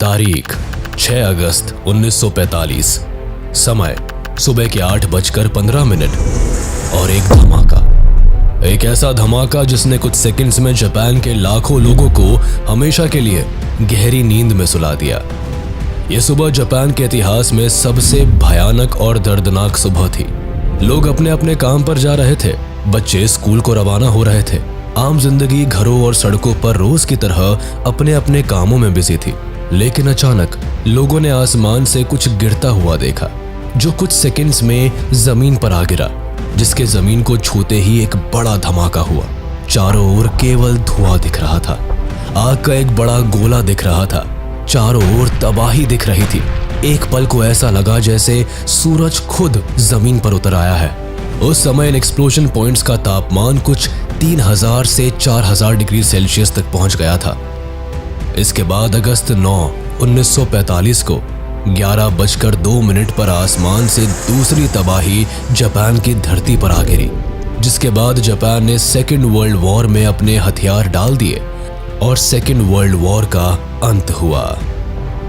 तारीख 6 अगस्त 1945। समय सुबह के 8:15 और एक धमाका। एक ऐसा धमाका जिसने कुछ सेकंड्स में जापान के लाखों लोगों को हमेशा के लिए गहरी नींद में सुला दिया। यह सुबह जापान के इतिहास में सबसे भयानक और दर्दनाक सुबह थी। लोग अपने अपने काम पर जा रहे थे, बच्चे स्कूल को रवाना हो रहे थे। आम जिंदगी घरों और सड़कों पर रोज की तरह अपने अपने कामों में बिजी थी। लेकिन अचानक लोगों ने आसमान से कुछ गिरता हुआ देखा, जो कुछ सेकंड्स में जमीन पर आ गिरा, जिसके जमीन को छूते ही एक बड़ा धमाका हुआ। चारों ओर केवल धुआं दिख रहा था। आग का एक बड़ा गोला दिख रहा था। चारों ओर तबाही दिख रही थी। एक पल को ऐसा लगा जैसे सूरज खुद जमीन पर उतर आया है। उस समय इन एक्सप्लोजन पॉइंट्स का तापमान कुछ 3000 से 4000 डिग्री सेल्सियस तक पहुंच गया था। इसके बाद अगस्त 9, 1945 को 11:02 पर आसमान से दूसरी तबाही जापान की धरती पर आ गिरी, जिसके बाद जापान ने सेकेंड वर्ल्ड वॉर में अपने हथियार डाल दिए और सेकेंड वर्ल्ड वॉर का अंत हुआ।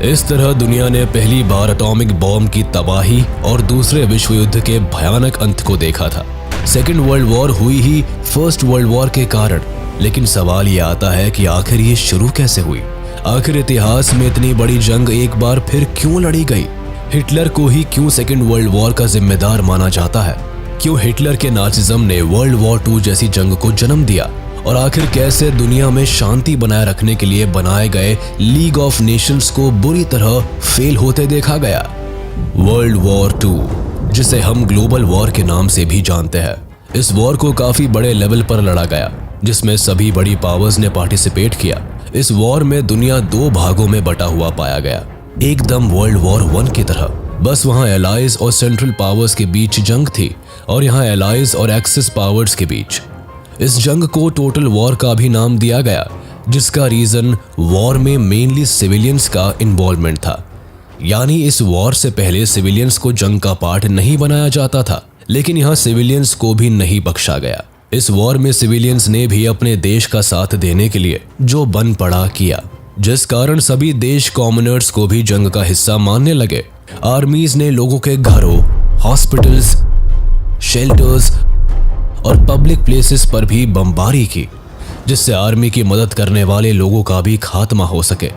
इस तरह दुनिया ने पहली बार एटॉमिक बॉम्ब की तबाही और दूसरे विश्व युद्ध के भयानक अंत को देखा था। सेकेंड वर्ल्ड वॉर हुई ही फर्स्ट वर्ल्ड वॉर के कारण, लेकिन सवाल ये आता है कि आखिर ये शुरू कैसे हुई? आखिर इतिहास में इतनी बड़ी जंग एक बार फिर क्यों लड़ी गई? हिटलर को ही क्यों सेकेंड वर्ल्ड वॉर का जिम्मेदार माना जाता है? क्यों हिटलर के नाजिज्म ने वर्ल्ड वॉर 2 जैसी जंग को जन्म दिया? और आखिर कैसे दुनिया में शांति बनाए रखने के लिए बनाए गए लीग ऑफ नेशंस को बुरी तरह फेल होते देखा गया? वर्ल्ड वॉर 2, जिसे हम ग्लोबल वॉर के नाम से भी जानते हैं, इस वॉर को काफी बड़े लेवल पर लड़ा गया, जिसमें सभी बड़ी पावर्स ने पार्टिसिपेट किया। इस वॉर में दुनिया 2 भागों में बटा हुआ पाया गया, एकदम वर्ल्ड वॉर 1 की तरह। बस वहां एलाइज और सेंट्रल पावर्स के बीच जंग थी और यहाँ एलाइज और एक्सिस पावर्स के बीच। इस जंग को टोटल वॉर का भी नाम दिया गया, जिसका रीजन वॉर में मेनली सिविलियंस का इन्वॉल्वमेंट था। यानी इस वॉर से पहले सिविलियंस को जंग का पार्ट नहीं बनाया जाता था, लेकिन यहाँ सिविलियंस को भी नहीं बख्शा गया। इस वॉर में सिविलियंस ने भी अपने देश का साथ देने के लिए जो बन पड़ा किया, जिस कारण सभी देश कॉमनर्स को भी जंग का हिस्सा मानने लगे। आर्मीज ने लोगों के घरों, हॉस्पिटल्स, शेल्टर्स और पब्लिक प्लेसेस पर भी बमबारी की, जिससे आर्मी की मदद करने वाले लोगों का भी खात्मा हो सके।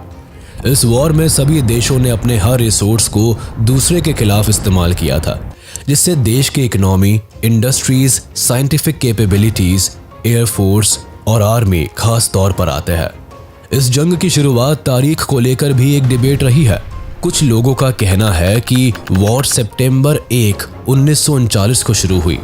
इस वॉर में सभी देशों ने अपने हर रिसोर्स को दूसरे के खिलाफ इस्तेमाल किया था, जिससे देश की economy, industries, scientific capabilities, air force और आर्मी खास तौर पर आते हैं। इस जंग की शुरुआत तारीख को लेकर भी एक डिबेट रही है। कुछ लोगों का कहना है कि वॉर सितंबर 1, 1939 को शुरू हुई,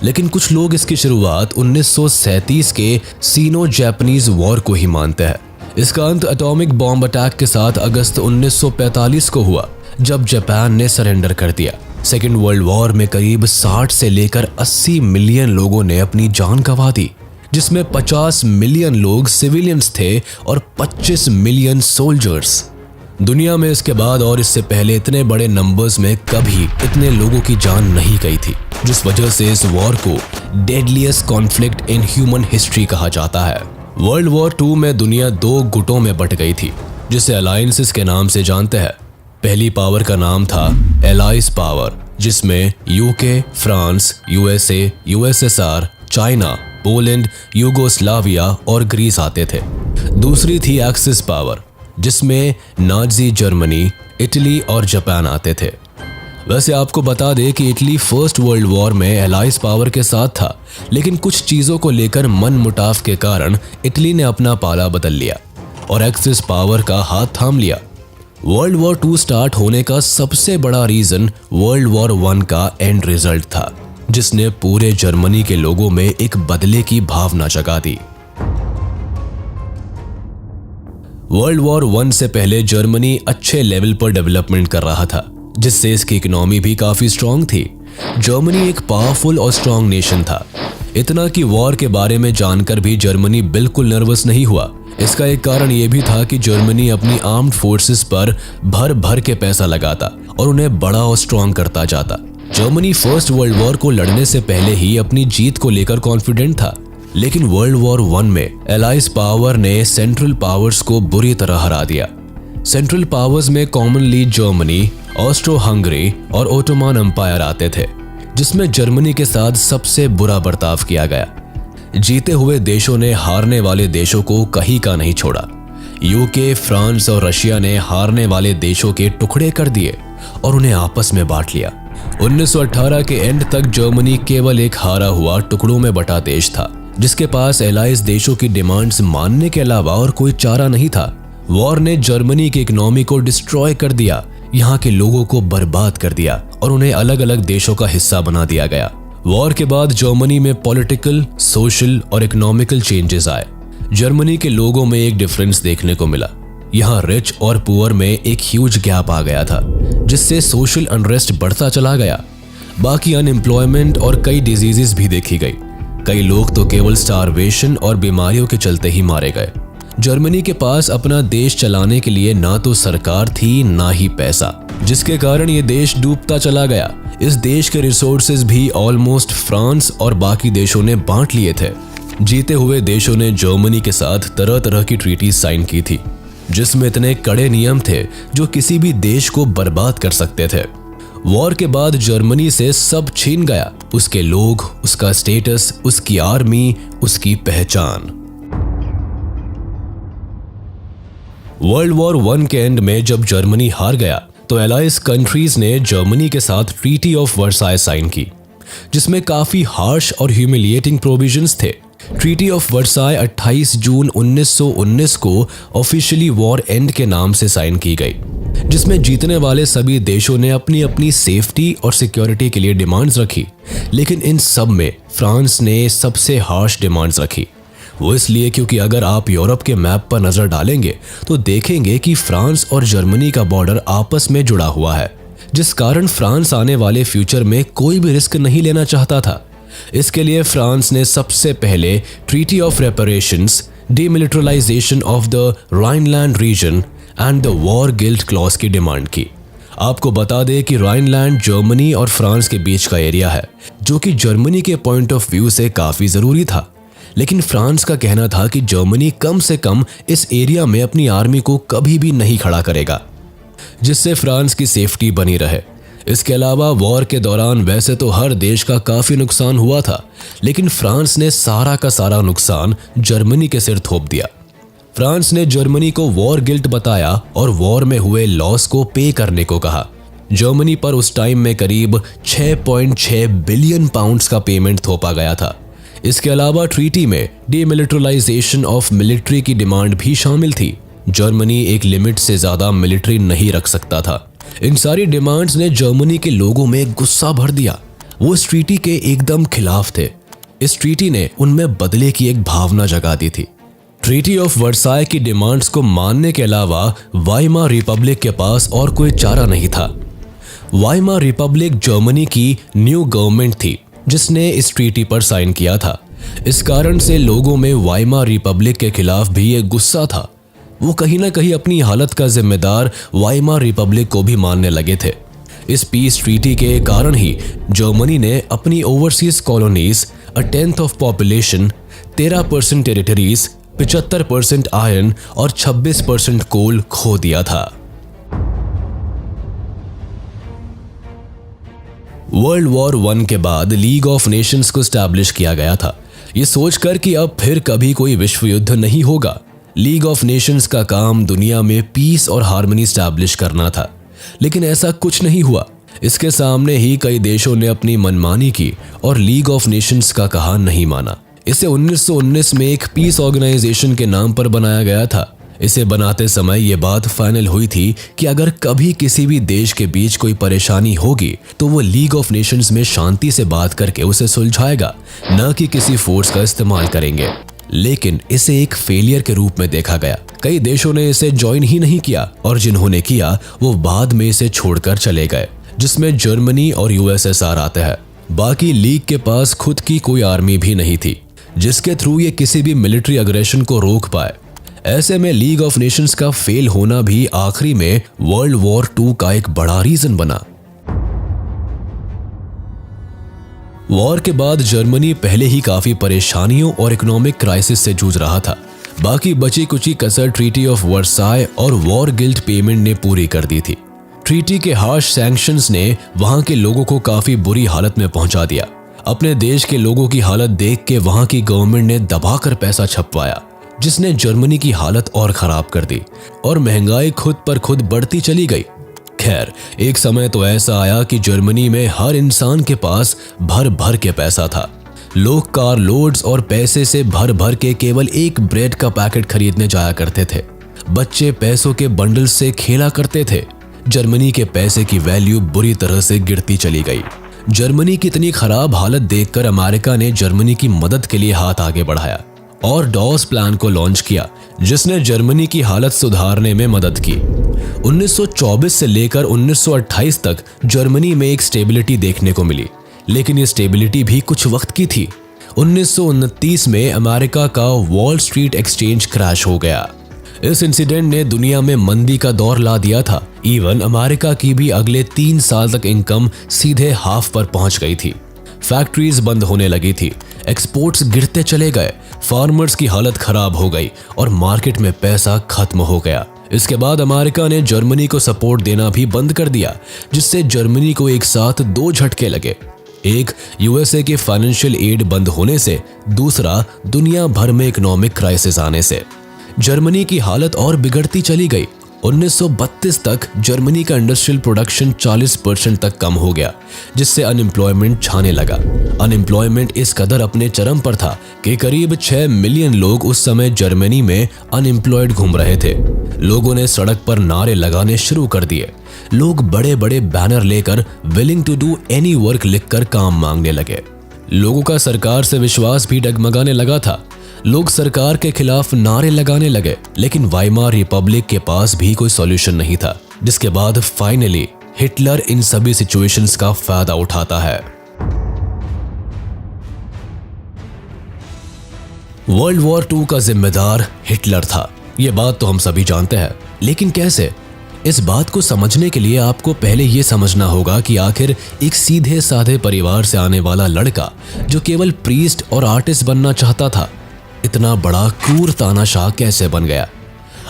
लेकिन कुछ लोग इसकी शुरुआत 1937 के सीनो जापानीज वॉर को ही मानते हैं। इसका अंत एटॉमिक बॉम्ब अटैक के साथ अगस्त 1945 को हुआ, जब जापान ने सरेंडर कर दिया। सेकेंड वर्ल्ड वॉर में करीब 60 से लेकर 80 मिलियन लोगों ने अपनी जान गंवा दी, जिसमें 50 मिलियन लोग सिविलियंस थे और 25 मिलियन सोल्जर्स। दुनिया में इसके बाद और इससे पहले इतने बड़े नंबर्स में कभी इतने लोगों की जान नहीं गई थी, जिस वजह से इस वॉर को deadliest conflict in human history कहा जाता है। वर्ल्ड वॉर 2 में दुनिया 2 गुटों में बट गई थी, जिसे अलायंसेस के नाम से जानते हैं। पहली पावर का नाम था एलाइज पावर, जिसमें UK, France, USA, USSR, China, Poland, Yugoslavia और ग्रीस आते थे। दूसरी थी एक्सिस पावर, जिसमें नाजी जर्मनी, इटली और जापान आते थे। वैसे आपको बता दें कि इटली फर्स्ट वर्ल्ड वॉर में एलाइज पावर के साथ था, लेकिन कुछ चीज़ों को लेकर मनमुटाव के कारण इटली ने अपना पाला बदल लिया और एक्सिस पावर का हाथ थाम लिया। वर्ल्ड वॉर 2 स्टार्ट होने का सबसे बड़ा रीज़न वर्ल्ड वॉर 1 का एंड रिजल्ट था, जिसने पूरे जर्मनी के लोगों में एक बदले की भावना जगा दी। वर्ल्ड वॉर 1 से पहले जर्मनी अच्छे लेवल पर डेवलपमेंट कर रहा था, जिससे इसकी इकोनॉमी भी काफी स्ट्रांग थी। जर्मनी एक पावरफुल और स्ट्रांग नेशन था, इतना कि वॉर के बारे में जानकर भी जर्मनी बिल्कुल नर्वस नहीं हुआ। इसका एक कारण यह भी था कि जर्मनी अपनी आर्म्ड फोर्सेस पर भर भर के पैसा लगाता और उन्हें बड़ा और स्ट्रांग करता जाता। जर्मनी फर्स्ट वर्ल्ड वॉर को लड़ने से पहले ही अपनी जीत को लेकर कॉन्फिडेंट था, लेकिन वर्ल्ड वॉर 1 में एलाइज पावर ने सेंट्रल पावर्स को बुरी तरह हरा दिया। सेंट्रल पावर्स में कॉमनली जर्मनी, ऑस्ट्रो हंगरी और ओटोमन एम्पायर आते थे, जिसमें जर्मनी के साथ सबसे बुरा बर्ताव किया गया। जीते हुए देशों ने हारने वाले देशों को कहीं का नहीं छोड़ा। यूके, फ्रांस और रशिया ने हारने वाले देशों के टुकड़े कर दिए और उन्हें आपस में बांट लिया। 1918 के एंड तक जर्मनी केवल एक हारा हुआ टुकड़ों में बटा देश था, जिसके पास एलाइज देशों की डिमांड्स मानने के अलावा और कोई चारा नहीं था। वॉर ने जर्मनी की इकोनॉमी को डिस्ट्रॉय कर दिया, यहाँ के लोगों को बर्बाद कर दिया और उन्हें अलग अलग देशों का हिस्सा बना दिया गया। वॉर के बाद जर्मनी में पॉलिटिकल, सोशल और इकोनॉमिकल चेंजेस आए। जर्मनी के लोगों में एक डिफरेंस देखने को मिला। यहाँ रिच और पुअर में एक ह्यूज गैप आ गया था, जिससे सोशल अनरेस्ट बढ़ता चला गया। बाकी अनएम्प्लॉयमेंट और कई डिजीजेस भी देखी गई। कई लोग तो केवल स्टारवेशन और बीमारियों के चलते ही मारे गए। जर्मनी के पास अपना देश चलाने के लिए ना तो सरकार थी ना ही पैसा, जिसके कारण ये देश डूबता चला गया। इस देश के रिसोर्सेज भी ऑलमोस्ट फ्रांस और बाकी देशों ने बांट लिए थे। जीते हुए देशों ने जर्मनी के साथ तरह तरह की ट्रीटी साइन की थी, जिसमें इतने कड़े नियम थे जो किसी भी देश को बर्बाद कर सकते थे। वॉर के बाद जर्मनी से सब छीन गया, उसके लोग, उसका स्टेटस, उसकी आर्मी, उसकी पहचान। वर्ल्ड वॉर 1 के एंड में जब जर्मनी हार गया तो एलाइज कंट्रीज ने जर्मनी के साथ ट्रीटी ऑफ वर्साय साइन की, जिसमें काफी हार्श और ह्यूमिलिएटिंग प्रोविजंस थे। ट्रीटी ऑफ वर्साय 28 जून 1919 को ऑफिशियली वॉर एंड के नाम से साइन की गई, जिसमें जीतने वाले सभी देशों ने अपनी अपनी सेफ्टी और सिक्योरिटी के लिए डिमांड्स रखी। लेकिन इन सब में फ्रांस ने सबसे हार्श डिमांड्स रखी। वो इसलिए क्योंकि अगर आप यूरोप के मैप पर नजर डालेंगे तो देखेंगे कि फ्रांस और जर्मनी का बॉर्डर आपस में जुड़ा हुआ है, जिस कारण फ्रांस आने वाले फ्यूचर में कोई भी रिस्क नहीं लेना चाहता था। इसके लिए फ्रांस ने सबसे पहले treaty of reparations, demilitarisation of the Rhineland region and the war guilt clause की डिमांड की। आपको बता दें कि राइनलैंड जर्मनी और फ्रांस के बीच का एरिया है, जो कि जर्मनी के पॉइंट ऑफ व्यू से काफी जरूरी था। लेकिन फ्रांस का कहना था कि जर्मनी कम से कम इस एरिया में अपनी आर्मी को कभी भी नहीं खड़ा करेगा, जिससे फ्रांस की सेफ्टी बनी रहे। इसके अलावा वॉर के दौरान वैसे तो हर देश का काफी नुकसान हुआ था, लेकिन फ्रांस ने सारा का सारा नुकसान जर्मनी के सिर थोप दिया। फ्रांस ने जर्मनी को वॉर गिल्ट बताया और वॉर में हुए लॉस को पे करने को कहा। जर्मनी पर उस टाइम में करीब 6.6 बिलियन पाउंड्स का पेमेंट थोपा गया था। इसके अलावा ट्रीटी में डीमिलिटराइजेशन ऑफ मिलिट्री की डिमांड भी शामिल थी। जर्मनी एक लिमिट से ज्यादा मिलिट्री नहीं रख सकता था। इन सारी डिमांड्स ने जर्मनी के लोगों में गुस्सा भर दिया। वो इस ट्रीटी के एकदम खिलाफ थे। इस ट्रीटी ने उनमें बदले की एक भावना जगा दी थी। ट्रीटी ऑफ वर्साय की डिमांड्स को मानने के अलावा वाइमार रिपब्लिक के पास और कोई चारा नहीं था। वाइमार रिपब्लिक जर्मनी की न्यू गवर्नमेंट थी, जिसने इस ट्रीटी पर साइन किया था। इस कारण से लोगों में वाइमार रिपब्लिक के खिलाफ भी एक गुस्सा था। वो कहीं ना कहीं अपनी हालत का जिम्मेदार वाइमार रिपब्लिक को भी मानने लगे थे। इस पीस ट्रीटी के कारण ही जर्मनी ने अपनी overseas colonies, 1/10 of population, 13% territories, 75% iron और 26% कोल खो दिया था। वर्ल्ड वॉर 1 के बाद लीग ऑफ नेशंस को स्टैब्लिश किया गया था, ये सोचकर कि अब फिर कभी कोई विश्व युद्ध नहीं होगा। लीग ऑफ नेशंस का काम दुनिया में पीस और हार्मनी स्टैब्लिश करना था, लेकिन ऐसा कुछ नहीं हुआ। इसके सामने ही कई देशों ने अपनी मनमानी की और लीग ऑफ नेशंस का कहा नहीं माना। इसे 1919 में एक पीस ऑर्गेनाइजेशन के नाम पर बनाया गया था। इसे बनाते समय ये बात फाइनल हुई थी कि अगर कभी किसी भी देश के बीच कोई परेशानी होगी तो वो लीग ऑफ नेशंस में शांति से बात करके उसे सुलझाएगा, न कि किसी फोर्स का इस्तेमाल करेंगे। लेकिन इसे एक फेलियर के रूप में देखा गया। कई देशों ने इसे ज्वाइन ही नहीं किया और जिन्होंने किया वो बाद में इसे छोड़कर चले गए, जिसमें जर्मनी और यूएसएसआर आते हैं। बाकी लीग के पास खुद की कोई आर्मी भी नहीं थी जिसके थ्रू ये किसी भी मिलिट्री अग्रेशन को रोक पाए। ऐसे में लीग ऑफ नेशंस का फेल होना भी आखिरी में वर्ल्ड वॉर 2 का एक बड़ा रीजन बना। वॉर के बाद जर्मनी पहले ही काफी परेशानियों और इकोनॉमिक क्राइसिस से जूझ रहा था। बाकी बची कुची कसर ट्रीटी ऑफ वर्साय और वॉर गिल्ट पेमेंट ने पूरी कर दी थी। ट्रीटी के हार्श सैंक्शंस ने वहां के लोगों को काफी बुरी हालत में पहुंचा दिया। अपने देश के लोगों की हालत देख के वहां की गवर्नमेंट ने दबाकर पैसा छपवाया, जिसने जर्मनी की हालत और खराब कर दी और महंगाई खुद पर खुद बढ़ती चली गई। खैर, एक समय तो ऐसा आया कि जर्मनी में हर इंसान के पास भर भर के पैसा था। लोग कार लोड्स और पैसे से भर भर के केवल एक ब्रेड का पैकेट खरीदने जाया करते थे। बच्चे पैसों के बंडल से खेला करते थे। जर्मनी के पैसे की वैल्यू बुरी तरह से गिरती चली गई। जर्मनी की इतनी खराब हालत देखकर अमेरिका ने जर्मनी की मदद के लिए हाथ आगे बढ़ाया और डॉस प्लान को लॉन्च किया, जिसने जर्मनी की हालत सुधारने में मदद की। 1924 से लेकर 1928 तक जर्मनी में एक स्टेबिलिटी देखने को मिली, लेकिन ये स्टेबिलिटी भी कुछ वक्त की थी। 1929 में अमेरिका का वॉल स्ट्रीट एक्सचेंज क्रैश हो गया। इस इंसिडेंट ने दुनिया में मंदी का दौर ला दिया था। इवन अमेरिका की भी अगले 3 साल तक इनकम सीधे हाफ पर पहुंच गई थी। फैक्ट्रीज बंद होने लगी थी, एक्सपोर्ट्स गिरते चले गए, फार्मर्स की हालत खराब हो गई और मार्केट में पैसा खत्म हो गया। इसके बाद अमेरिका ने जर्मनी को सपोर्ट देना भी बंद कर दिया, जिससे जर्मनी को एक साथ 2 झटके लगे। एक, यूएसए के फाइनेंशियल एड बंद होने से, दूसरा दुनिया भर में इकोनॉमिक क्राइसिस आने से। जर्मनी की हालत और बिगड़ती चली गई। 1932 तक जर्मनी का इंडस्ट्रियल प्रोडक्शन 40% तक कम हो गया, जिससे अनएम्प्लॉयमेंट छाने लगा। अनएम्प्लॉयमेंट इस कदर अपने चरम पर था कि करीब 6 मिलियन लोग उस समय जर्मनी में अनएम्प्लॉयड घूम रहे थे। लोगों ने सड़क पर नारे लगाने शुरू कर दिए। लोग बड़े बड़े बैनर लेकर willing to do any work लिखकर काम मांगने लगे। लोगों का सरकार से विश्वास भी डगमगाने लगा था। लोग सरकार के खिलाफ नारे लगाने लगे, लेकिन वाइमार रिपब्लिक के पास भी कोई सॉल्यूशन नहीं था, जिसके बाद फाइनली हिटलर इन सभी सिचुएशंस का फायदा उठाता है। वर्ल्ड वॉर 2 का जिम्मेदार हिटलर था, यह बात तो हम सभी जानते हैं, लेकिन कैसे? इस बात को समझने के लिए आपको पहले यह समझना होगा कि आखिर एक सीधे साधे परिवार से आने वाला लड़का जो केवल प्रीस्ट और आर्टिस्ट बनना चाहता था, इतना बड़ा क्रूर तानाशाह कैसे बन गया?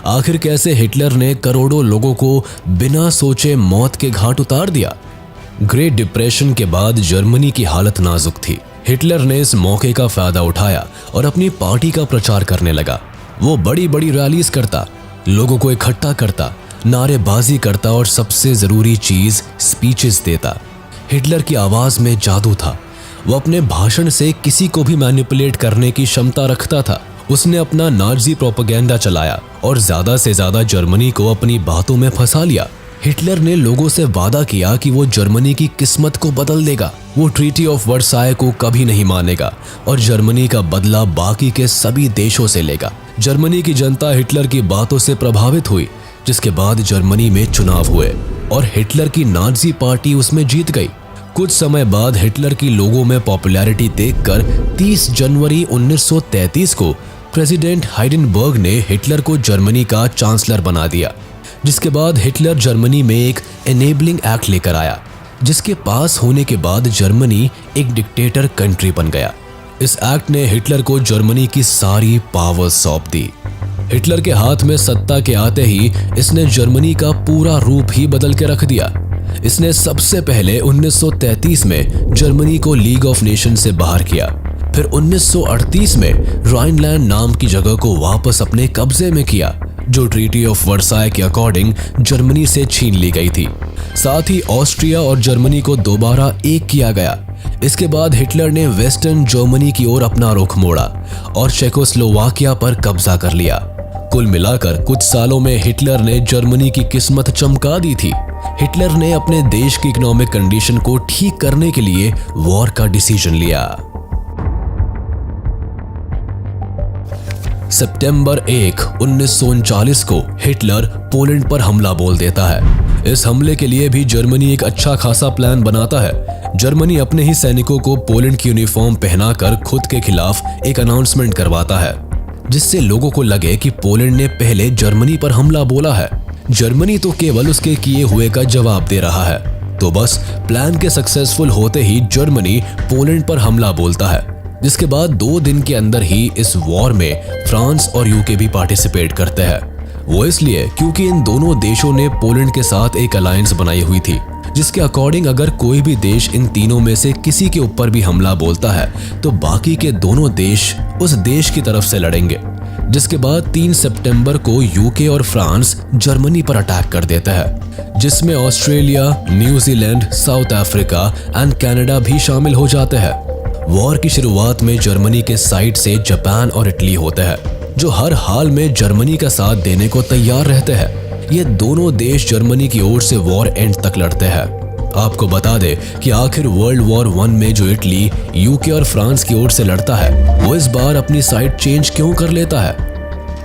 आखिर कैसे हिटलर ने करोड़ों लोगों को बिना सोचे मौत के घाट उतार दिया? ग्रेट डिप्रेशन के बाद जर्मनी की हालत नाजुक थी। हिटलर ने इस मौके का फायदा उठाया और अपनी पार्टी का प्रचार करने लगा। वो बड़ी बड़ी रैलीज करता, लोगों को इकट्ठा करता, नारेबाजी करता और सबसे जरूरी चीज स्पीचेस देता। हिटलर की आवाज में जादू था। वो अपने भाषण से किसी को भी मैनिपुलेट करने की क्षमता रखता था। उसने अपना नाजी प्रोपेगेंडा चलाया और ज्यादा से ज्यादा जर्मनी को अपनी बातों में फंसा लिया। हिटलर ने लोगों से वादा किया कि वो जर्मनी की किस्मत को बदल देगा। वो ट्रीटी ऑफ वर्साय को कभी नहीं मानेगा और जर्मनी का बदला बाकी के सभी देशों से लेगा। जर्मनी की जनता हिटलर की बातों से प्रभावित हुई, जिसके बाद जर्मनी में चुनाव हुए और हिटलर की नाजी पार्टी उसमें जीत गई। कुछ समय बाद हिटलर की लोगों में पॉपुलैरिटी देखकर 30 जनवरी 1933 को प्रेसिडेंट हाइडेनबर्ग ने हिटलर को जर्मनी का चांसलर बना दिया, जिसके बाद हिटलर जर्मनी में एक एनेबलिंग एक्ट लेकर आया, जिसके पास होने के बाद जर्मनी एक डिक्टेटर कंट्री बन गया। इस एक्ट ने हिटलर को जर्मनी की सारी पावर सौंप दी। हिटलर के हाथ में सत्ता के आते ही इसने जर्मनी का पूरा रूप ही बदल के रख दिया। इसने सबसे पहले 1933 में जर्मनी को लीग ऑफ नेशन से बाहर किया। फिर 1938 में राइनलैंड नाम की जगह को वापस अपने कब्जे में किया, जो ट्रीटी ऑफ वर्साय के अकॉर्डिंग जर्मनी से छीन ली गई थी। साथ ही ऑस्ट्रिया और जर्मनी को दोबारा एक किया गया। इसके बाद हिटलर ने वेस्टर्न जर्मनी की ओर अपना रुख मोड़ा और चेकोस्लोवाकिया पर कब्जा कर लिया। कुल मिलाकर कुछ सालों में हिटलर ने जर्मनी की किस्मत चमका दी थी। हिटलर ने अपने देश की इकोनॉमिक कंडीशन को ठीक करने के लिए वॉर का डिसीजन लिया। सितंबर 1, 1939 को हिटलर पोलैंड पर हमला बोल देता है। इस हमले के लिए भी जर्मनी एक अच्छा खासा प्लान बनाता है। जर्मनी अपने ही सैनिकों को पोलैंड की यूनिफॉर्म पहनाकर खुद के खिलाफ एक अनाउंसमेंट करवाता है, जिससे लोगों को लगे कि पोलैंड ने पहले जर्मनी पर हमला बोला है। जर्मनी तो केवल उसके किए हुए का जवाब दे रहा है। तो बस प्लान के सक्सेसफुल होते ही जर्मनी पोलैंड पर हमला बोलता है। जिसके बाद 2 दिन के अंदर ही इस वॉर में फ्रांस और यूके भी पार्टिसिपेट करते हैं। वो इसलिए क्योंकि इन दोनों देशों ने पोलैंड के साथ एक अलायंस बनाई हुई थी, जिसके अकॉर्डिंग अगर कोई भी देश इन तीनों में से किसी के ऊपर भी हमला बोलता है तो बाकी के दोनों देश उस देश की तरफ से लड़ेंगे। जिसके बाद 3 सितंबर को यूके और फ्रांस जर्मनी पर अटैक कर देता है, जिसमें Australia, New Zealand, south Africa and Canada भी शामिल हो जाते हैं। वॉर की शुरुआत में जर्मनी के साइड से जापान और इटली होते हैं, जो हर हाल में जर्मनी का साथ देने को तैयार रहते हैं। ये दोनों देश जर्मनी की ओर से वॉर एंड तक लड़ते हैं। आपको बता दे कि आखिर वर्ल्ड वॉर 1 में जो इटली, यूके और फ्रांस की ओर से लड़ता है, वो इस बार अपनी साइड चेंज क्यों कर लेता है?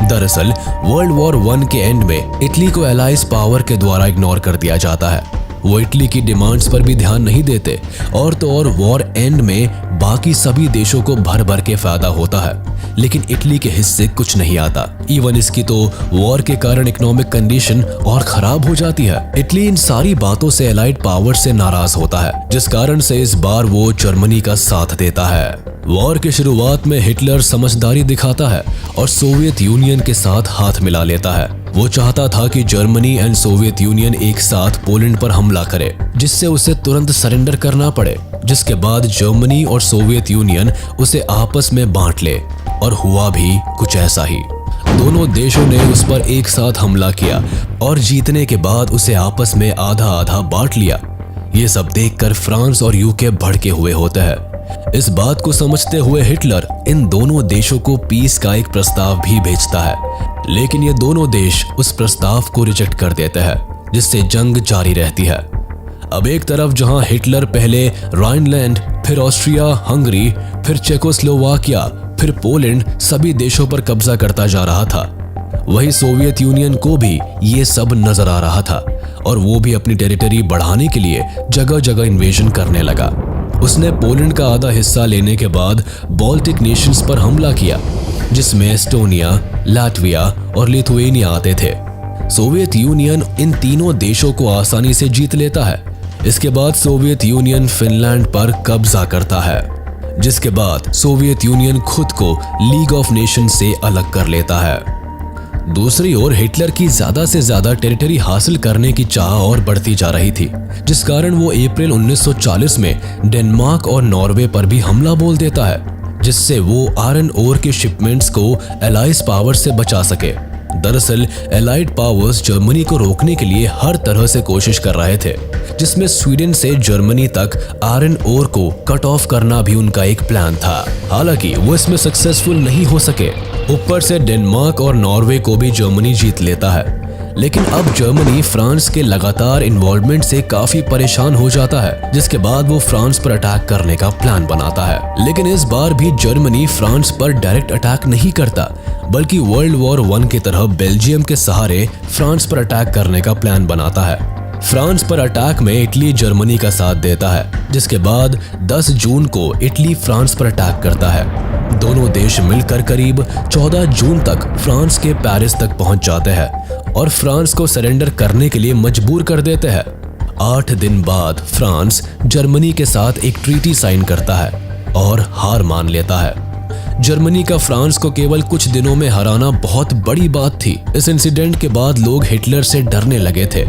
दरअसल वर्ल्ड वॉर 1 के एंड में इटली को एलाइज पावर के द्वारा इग्नोर कर दिया जाता है। वो इटली की डिमांड्स पर भी ध्यान नहीं देते और तो और वॉर एंड में बाकी सभी देशों को भर भर के फायदा होता है, लेकिन इटली के हिस्से कुछ नहीं आता। इवन इसकी तो वॉर के कारण इकोनॉमिक कंडीशन और खराब हो जाती है। इटली इन सारी बातों से एलाइड पावर से नाराज होता है, जिस कारण से इस बार वो जर्मनी का साथ देता है। वॉर की शुरुआत में हिटलर समझदारी दिखाता है और सोवियत यूनियन के साथ हाथ मिला लेता है। वो चाहता था कि जर्मनी एंड सोवियत यूनियन एक साथ पोलैंड पर हमला करे, जिससे उसे तुरंत सरेंडर करना पड़े, जिसके बाद जर्मनी और सोवियत यूनियन उसे आपस में बांट ले। और हुआ भी कुछ ऐसा ही। दोनों देशों ने उस पर एक साथ हमला किया और जीतने के बाद उसे आपस में आधा आधा बांट लिया। ये सब देखकर फ्रांस और यूके भड़के हुए होते हैं। इस बात को समझते हुए हिटलर इन दोनों देशों को पीस का एक प्रस्ताव भी भेजता है, लेकिन ये दोनों देश उस प्रस्ताव को रिजेक्ट कर देते हैं, जिससे जंग जारी रहती है। अब एक तरफ जहां हिटलर पहले राइनलैंड, फिर ऑस्ट्रिया हंगरी, फिर चेकोस्लोवाकिया, फिर पोलैंड सभी देशों पर कब्जा करता जा रहा था, वही सोवियत यूनियन को भी ये सब नजर आ रहा था और वो भी अपनी टेरिटरी बढ़ाने के लिए जगह जगह इन्वेजन करने लगा। उसने पोलैंड का आधा हिस्सा लेने के बाद बाल्टिक नेशंस पर हमला किया, जिसमें एस्टोनिया, लाटविया और लिथुएनिया आते थे। सोवियत यूनियन इन तीनों देशों को आसानी से जीत लेता है। इसके बाद सोवियत यूनियन फिनलैंड पर कब्जा करता है, जिसके बाद सोवियत यूनियन खुद को लीग ऑफ नेशन से अलग कर लेता है। दूसरी ओर हिटलर की ज्यादा से ज्यादा टेरिटरी हासिल करने की चाह और बढ़ती जा रही थी, जिस कारण वो अप्रैल 1940 में डेनमार्क और नॉर्वे पर भी हमला बोल देता है, जिससे वो आयरन ओर के शिपमेंट्स को एलाइज पावर से बचा सके। दरअसल एलाइड पावर्स जर्मनी को रोकने के लिए हर तरह से कोशिश कर रहे थे, जिसमें स्वीडन से जर्मनी तक आयरन ओर को कट ऑफ करना भी उनका एक प्लान था। हालांकि वो इसमें सक्सेसफुल नहीं हो सके। ऊपर से डेनमार्क और नॉर्वे को भी जर्मनी जीत लेता है, लेकिन अब जर्मनी फ्रांस के लगातार इन्वॉल्वमेंट से काफी परेशान हो जाता है, जिसके बाद वो फ्रांस पर अटैक करने का प्लान बनाता है। लेकिन इस बार भी जर्मनी फ्रांस पर डायरेक्ट अटैक नहीं करता, बल्कि वर्ल्ड वॉर 1 की तरह बेल्जियम के सहारे फ्रांस पर अटैक करने का प्लान बनाता है। फ्रांस पर अटैक में इटली जर्मनी का साथ देता है, जिसके बाद 10 जून को इटली फ्रांस पर अटैक करता है। दोनों देश मिलकर करीब 14 जून तक फ्रांस के पेरिस तक पहुंच जाते हैं और फ्रांस को सरेंडर करने के लिए मजबूर कर देते हैं। 8 दिन बाद फ्रांस जर्मनी के साथ एक ट्रीटी साइन करता है और हार मान लेता है। जर्मनी का फ्रांस को केवल कुछ दिनों में हराना बहुत बड़ी बात थी। इस इंसिडेंट के बाद लोग हिटलर से डरने लगे थे।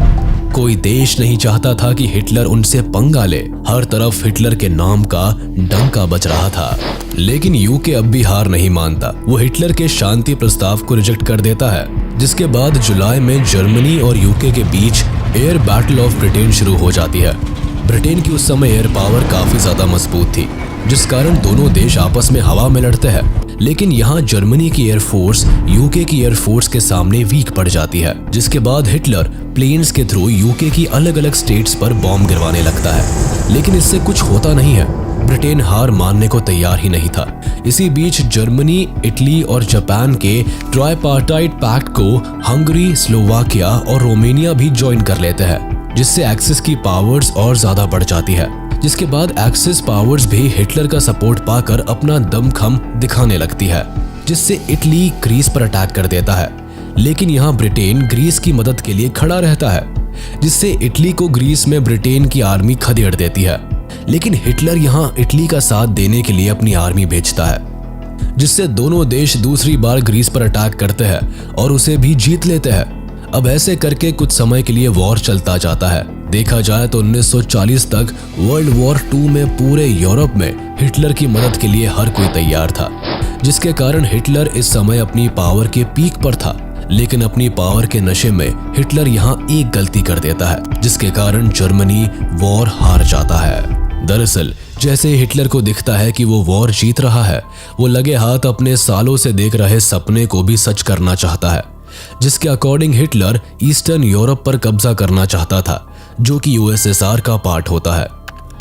कोई देश नहीं चाहता था कि हिटलर उनसे पंगा ले। हर तरफ हिटलर के नाम का डंका बज रहा था। लेकिन यूके अब भी हार नहीं मानता। वो हिटलर के शांति प्रस्ताव को रिजेक्ट कर देता है, जिसके बाद जुलाई में जर्मनी और यूके के बीच एयर बैटल ऑफ ब्रिटेन शुरू हो जाती है। ब्रिटेन की उस समय एयर पावर काफी ज्यादा मजबूत थी, जिस कारण दोनों देश आपस में हवा में लड़ते हैं। लेकिन यहाँ जर्मनी की एयरफोर्स यूके की एयरफोर्स के सामने वीक पड़ जाती है, जिसके बाद हिटलर प्लेन्स के थ्रू यूके की अलग अलग स्टेट्स पर बॉम्ब गिरवाने लगता है। लेकिन इससे कुछ होता नहीं है। ब्रिटेन हार मानने को तैयार ही नहीं था। इसी बीच जर्मनी, इटली और जापान के ट्राइपार्टाइट पैक्ट को हंगरी, स्लोवाकिया और रोमानिया भी ज्वाइन कर लेते हैं, जिससे एक्सिस की पावर्स और ज्यादा बढ़ जाती है। जिसके बाद एक्सिस पावर्स भी हिटलर का सपोर्ट पाकर अपना दमखम दिखाने लगती है, जिससे इटली ग्रीस पर अटैक कर देता है। लेकिन यहाँ ब्रिटेन ग्रीस की मदद के लिए खड़ा रहता है, जिससे इटली को ग्रीस में ब्रिटेन की आर्मी खदेड़ देती है। लेकिन हिटलर यहाँ इटली का साथ देने के लिए अपनी आर्मी भेजता है, जिससे दोनों देश दूसरी बार ग्रीस पर अटैक करते हैं और उसे भी जीत लेते हैं। अब ऐसे करके कुछ समय के लिए वॉर चलता जाता है। देखा जाए तो 1940 तक वर्ल्ड वॉर 2 में पूरे यूरोप में हिटलर की मदद के लिए हर कोई तैयार था, जिसके कारण हिटलर इस समय अपनी पावर के पीक पर था। लेकिन अपनी पावर के नशे में हिटलर यहाँ एक गलती कर देता है, जिसके कारण जर्मनी वॉर हार जाता है। दरअसल जैसे ही हिटलर को दिखता है कि वो वॉर जीत रहा है, वो लगे हाथ अपने सालों से देख रहे सपने को भी सच करना चाहता है, जिसके अकॉर्डिंग हिटलर ईस्टर्न यूरोप पर कब्जा करना चाहता था, जो कि यूएसएसआर का पार्ट होता है।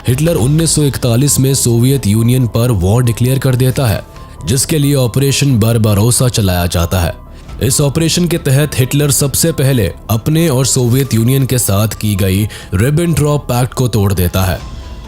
हिटलर 1941 में सोवियत यूनियन पर वॉर डिक्लेयर कर देता है, जिसके लिए ऑपरेशन बारबारोसा चलाया जाता है। इस ऑपरेशन के तहत हिटलर सबसे पहले अपने और सोवियत यूनियन के साथ की गई रिबेनट्रॉप पैक्ट को तोड़ देता है।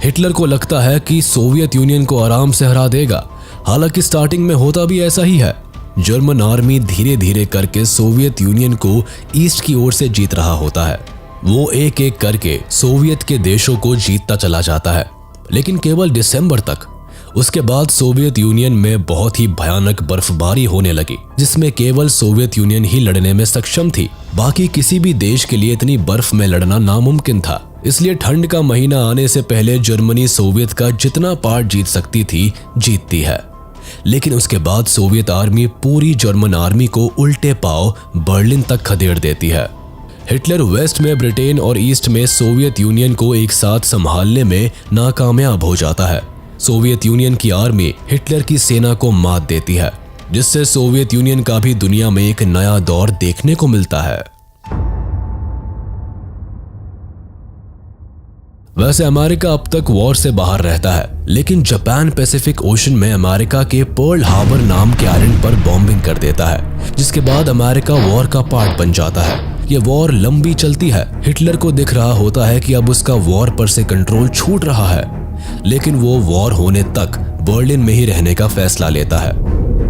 हिटलर को लगता है कि सोवियत यूनियन को आराम से हरा देगा। हालांकि स्टार्टिंग में होता भी ऐसा ही है। जर्मन आर्मी धीरे धीरे करके सोवियत यूनियन को ईस्ट की ओर से जीत रहा होता है। वो एक एक करके सोवियत के देशों को जीतता चला जाता है, लेकिन केवल दिसंबर तक। उसके बाद सोवियत यूनियन में बहुत ही भयानक बर्फबारी होने लगी, जिसमें केवल सोवियत यूनियन ही लड़ने में सक्षम थी। बाकी किसी भी देश के लिए इतनी बर्फ में लड़ना नामुमकिन था। इसलिए ठंड का महीना आने से पहले जर्मनी सोवियत का जितना पार्ट जीत सकती थी, जीतती है। लेकिन उसके बाद सोवियत आर्मी पूरी जर्मन आर्मी को उल्टे पांव बर्लिन तक खदेड़ देती है। हिटलर वेस्ट में ब्रिटेन और ईस्ट में सोवियत यूनियन को एक साथ संभालने में नाकामयाब हो जाता है। सोवियत यूनियन की आर्मी हिटलर की सेना को मात देती है, जिससे सोवियत यूनियन का भी दुनिया में एक नया दौर देखने को मिलता है। वैसे अमेरिका अब तक वॉर से बाहर रहता है, लेकिन जापान पैसिफिक ओशन में अमेरिका के पर्ल हार्बर नाम के आइलैंड पर बॉम्बिंग कर देता है, जिसके बाद अमेरिका वॉर का पार्ट बन जाता है। ये वॉर लंबी चलती है। हिटलर को दिख रहा होता है कि अब उसका वॉर पर से कंट्रोल छूट रहा है, लेकिन वो वॉर होने तक बर्लिन में ही रहने का फैसला लेता है।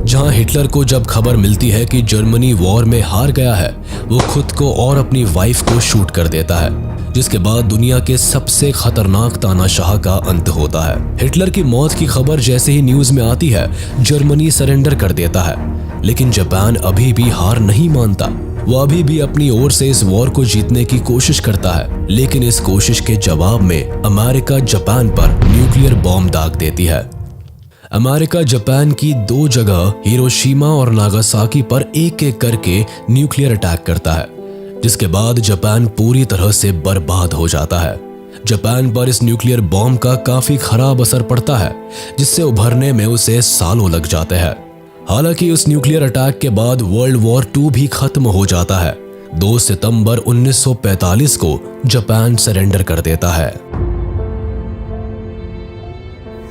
जहां हिटलर को जब खबर मिलती है कि जर्मनी वॉर में हार गया है, वो खुद को और अपनी वाइफ को शूट कर देता है, जिसके बाद दुनिया के सबसे खतरनाक तानाशाह का अंत होता है। हिटलर की मौत की खबर जैसे ही न्यूज में आती है, जर्मनी सरेंडर कर देता है। लेकिन जापान अभी भी हार नहीं मानता। वो अभी भी अपनी ओर से इस वॉर को जीतने की कोशिश करता है, लेकिन इस कोशिश के जवाब में अमेरिका जापान पर न्यूक्लियर बॉम्ब दाग देती है। अमेरिका जापान की 2 जगह हिरोशिमा और नागासाकी पर एक एक करके न्यूक्लियर अटैक करता है, जिसके बाद जापान पूरी तरह से बर्बाद हो जाता है। जापान पर इस न्यूक्लियर बॉम्ब का काफी खराब असर पड़ता है, जिससे उभरने में उसे सालों लग जाते हैं। हालांकि उस न्यूक्लियर अटैक के बाद वर्ल्ड वॉर 2 भी खत्म हो जाता है। 2 सितंबर 1945 को जापान सरेंडर कर देता है।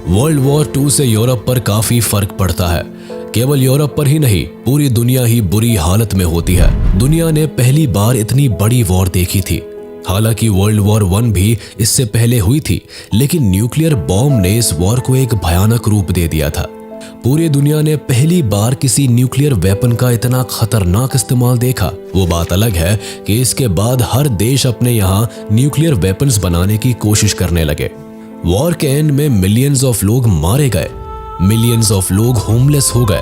वर्ल्ड वॉर 2 से यूरोप पर काफी फर्क पड़ता है। केवल यूरोप पर ही नहीं, पूरी दुनिया ही बुरी हालत में होती है। दुनिया ने पहली बार इतनी बड़ी वॉर देखी थी। हालांकि वर्ल्ड वॉर 1 भी इससे पहले हुई थी, लेकिन न्यूक्लियर बॉम्ब ने इस वॉर को एक भयानक रूप दे दिया था। पूरी दुनिया ने पहली बार किसी न्यूक्लियर वेपन का इतना खतरनाक इस्तेमाल देखा। वो बात अलग है कि इसके बाद हर देश अपने यहाँ न्यूक्लियर वेपन्स बनाने की कोशिश करने लगे। वॉर के एंड में मिलियंस ऑफ लोग मारे गए, मिलियंस ऑफ लोग होमलेस हो गए।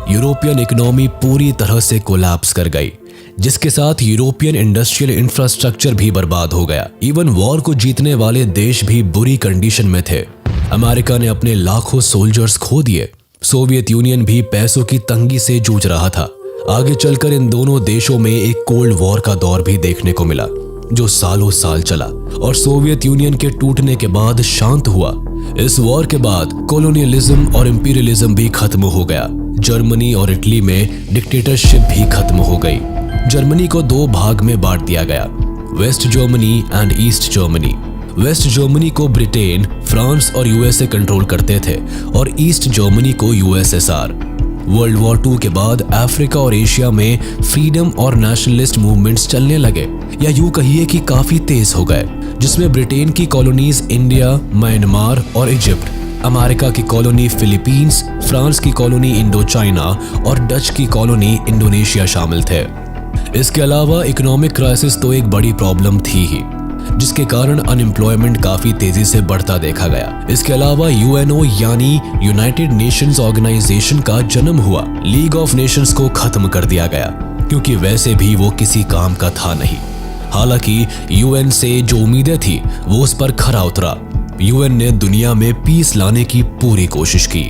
यूरोपियन इकोनॉमी पूरी तरह से कोलैप्स कर गई, जिसके साथ यूरोपियन इंडस्ट्रियल इंफ्रास्ट्रक्चर भी बर्बाद हो गया। इवन वॉर को जीतने वाले देश भी बुरी कंडीशन में थे। अमेरिका ने अपने लाखों सोल्जर्स खो दिए। सोवियत यूनियन भी पैसों की तंगी से जूझ रहा था। आगे चलकर इन दोनों देशों में एक कोल्ड वॉर का दौर भी देखने को मिला, जो सालों साल चला और सोवियत यूनियन के टूटने के बाद शांत हुआ। इस वॉर के बाद कॉलोनियलिज्म और इंपीरियलिज्म भी खत्म हो गया। जर्मनी और इटली में डिक्टेटरशिप भी खत्म हो गई। जर्मनी को 2 भाग में बांट दिया गया, West Germany and East Germany. West Germany को ब्रिटेन, फ्रांस और यूएसए कंट्रोल करते थे और ईस्ट जर्मनी को यूएसएसआर। वर्ल्ड वॉर 2 के बाद अफ्रीका और एशिया में फ्रीडम और नेशनलिस्ट मूवमेंट्स चलने लगे, या यूं कहिए कि काफी तेज हो गए, जिसमें ब्रिटेन की कॉलोनीज इंडिया, म्यांमार और इजिप्ट, अमेरिका की कॉलोनी फिलीपींस, फ्रांस की कॉलोनी इंडो चाइना और डच की कॉलोनी इंडोनेशिया शामिल थे। इसके अलावा इकोनॉमिक क्राइसिस तो एक बड़ी प्रॉब्लम थी ही। जिसके कारण अनएम्प्लॉयमेंट काफी तेजी से बढ़ता देखा गया। इसके अलावा यूएनओ यानी यूनाइटेड नेशंस ऑर्गेनाइजेशन का जन्म हुआ। लीग ऑफ नेशंस को खत्म कर दिया गया क्योंकि वैसे भी वो किसी काम का था नहीं। हालांकि यूएन से जो उम्मीदें थी वो उस पर खरा उतरा। यूएन ने दुनिया में पीस लाने की पूरी कोशिश की।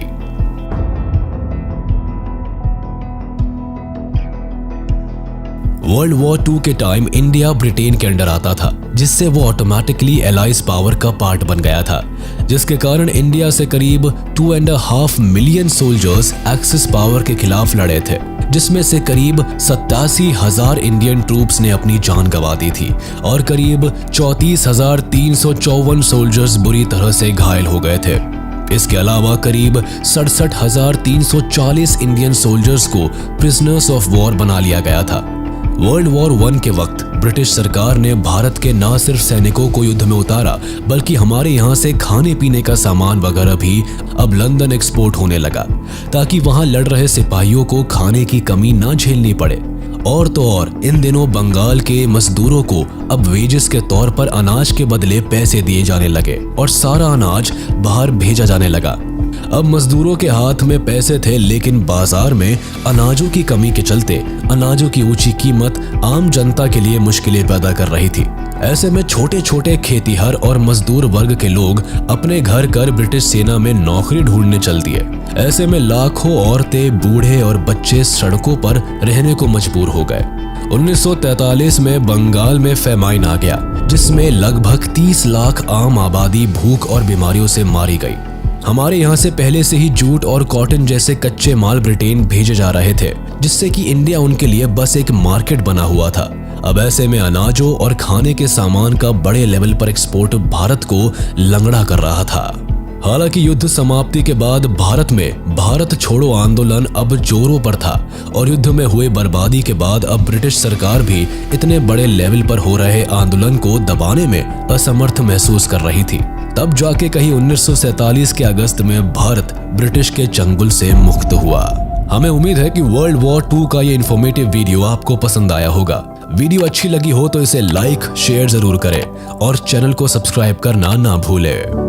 वर्ल्ड वॉर 2 के टाइम इंडिया ब्रिटेन के अंडर आता था, जिससे वो ऑटोमेटिकली एलाइज पावर का पार्ट बन गया था, जिसके कारण इंडिया से करीब 2.5 मिलियन सोल्जर्स एक्सिस पावर के खिलाफ लड़े थे, जिसमें से करीब 87,000 इंडियन ट्रूप्स ने अपनी जान गंवा दी थी और करीब 34,354 सोल्जर्स बुरी तरह से घायल हो गए थे। इसके अलावा करीब 67,340 इंडियन सोल्जर्स को प्रिजनर्स ऑफ वॉर बना लिया गया था। वर्ल्ड वॉर 1 के वक्त ब्रिटिश सरकार ने भारत के न सिर्फ सैनिकों को युद्ध में उतारा, बल्कि हमारे यहाँ से खाने पीने का सामान वगैरह भी अब लंदन एक्सपोर्ट होने लगा, ताकि वहाँ लड़ रहे सिपाहियों को खाने की कमी ना झेलनी पड़े। और तो और इन दिनों बंगाल के मजदूरों को अब वेजेस के तौर पर अनाज के बदले पैसे दिए जाने लगे और सारा अनाज बाहर भेजा जाने लगा। अब मजदूरों के हाथ में पैसे थे, लेकिन बाजार में अनाजों की कमी के चलते अनाजों की ऊंची कीमत आम जनता के लिए मुश्किलें पैदा कर रही थी। ऐसे में छोटे छोटे खेतीहर और मजदूर वर्ग के लोग अपने घर कर ब्रिटिश सेना में नौकरी ढूंढने चल दिए। ऐसे में लाखों औरतें, बूढ़े और बच्चे सड़कों पर रहने को मजबूर हो गए। 1943 में बंगाल में फेमाइन आ गया, जिसमें लगभग 30 लाख आम आबादी भूख और बीमारियों से मारी गई। हमारे यहाँ से पहले से ही जूट और कॉटन जैसे कच्चे माल ब्रिटेन भेजे जा रहे थे, जिससे कि इंडिया उनके लिए बस एक मार्केट बना हुआ था। अब ऐसे में अनाजों और खाने के सामान का बड़े लेवल पर एक्सपोर्ट भारत को लंगड़ा कर रहा था। हालांकि युद्ध समाप्ति के बाद भारत में भारत छोड़ो आंदोलन अब जोरों पर था और युद्ध में हुए बर्बादी के बाद अब ब्रिटिश सरकार भी इतने बड़े लेवल पर हो रहे आंदोलन को दबाने में असमर्थ महसूस कर रही थी। तब जाके कहीं 1947 के अगस्त में भारत ब्रिटिश के चंगुल से मुक्त हुआ। हमें उम्मीद है कि वर्ल्ड वॉर 2 का ये इन्फॉर्मेटिव वीडियो आपको पसंद आया होगा। वीडियो अच्छी लगी हो तो इसे लाइक शेयर जरूर करें और चैनल को सब्सक्राइब करना ना भूलें।